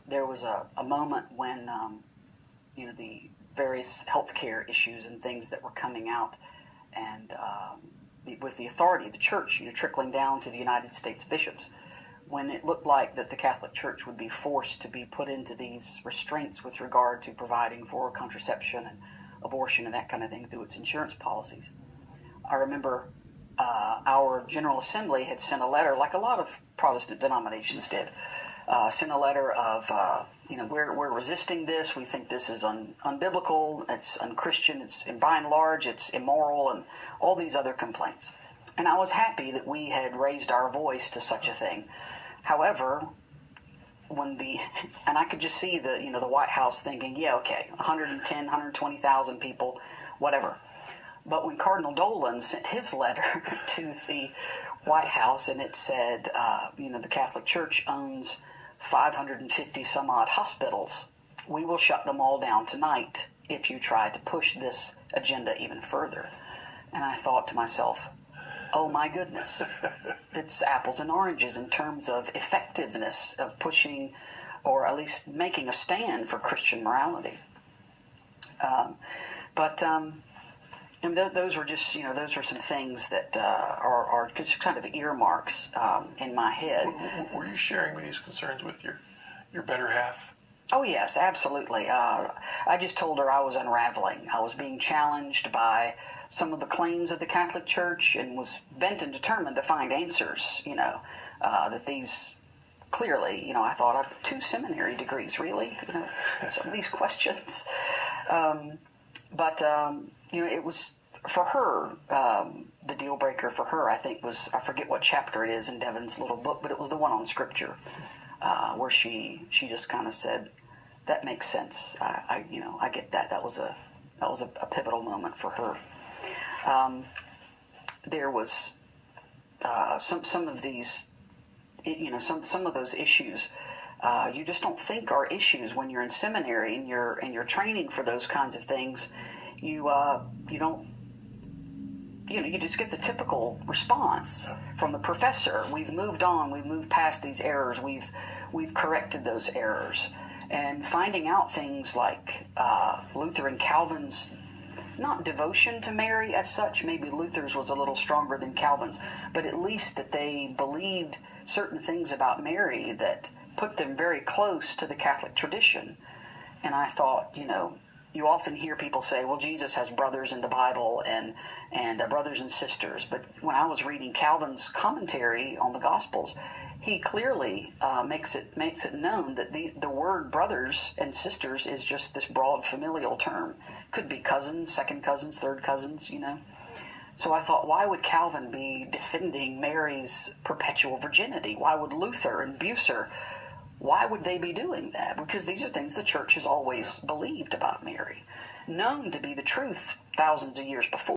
There was a moment when, the various healthcare issues and things that were coming out, and with the authority of the church, trickling down to the United States bishops, when it looked like that the Catholic Church would be forced to be put into these restraints with regard to providing for contraception and abortion and that kind of thing through its insurance policies. I remember our General Assembly had sent a letter, like a lot of Protestant denominations did, sent a letter of, we're resisting this, we think this is unbiblical, it's unchristian, it's, by and large, it's immoral, and all these other complaints. And I was happy that we had raised our voice to such a thing. However, and I could just see the White House thinking, yeah, okay, 110, 120,000 people, whatever. But when Cardinal Dolan sent his letter to the White House, and it said, the Catholic Church owns 550 some odd hospitals, we will shut them all down tonight if you try to push this agenda even further. And I thought to myself, oh my goodness, it's apples and oranges in terms of effectiveness of pushing, or at least making a stand for Christian morality. And those were just, those are some things that are just kind of earmarks in my head. Were you sharing these concerns with your better half? Oh, yes, absolutely. I just told her I was unraveling. I was being challenged by some of the claims of the Catholic Church and was bent and determined to find answers, that these clearly, I thought, I have 2 seminary degrees, really? Some of these questions. It was, for her, the deal breaker for her, I think, was, I forget what chapter it is in Devon's little book, but it was the one on Scripture, where she just kind of said, that makes sense. I get that. That was a pivotal moment for her. There was some of these, some of those issues. You just don't think are issues when you're in seminary and you're training for those kinds of things. You don't. You just get the typical response from the professor. We've moved on. We've moved past these errors. We've corrected those errors. And finding out things like Luther and Calvin's, not devotion to Mary as such, maybe Luther's was a little stronger than Calvin's, but at least that they believed certain things about Mary that put them very close to the Catholic tradition. And I thought, you often hear people say, well, Jesus has brothers in the Bible and brothers and sisters. But when I was reading Calvin's commentary on the Gospels, he clearly makes it known that the word brothers and sisters is just this broad familial term. Could be cousins, second cousins, third cousins, So I thought, why would Calvin be defending Mary's perpetual virginity? Why would Luther and Bucer, why would they be doing that? Because these are things the church has always believed about Mary, known to be the truth thousands of years before.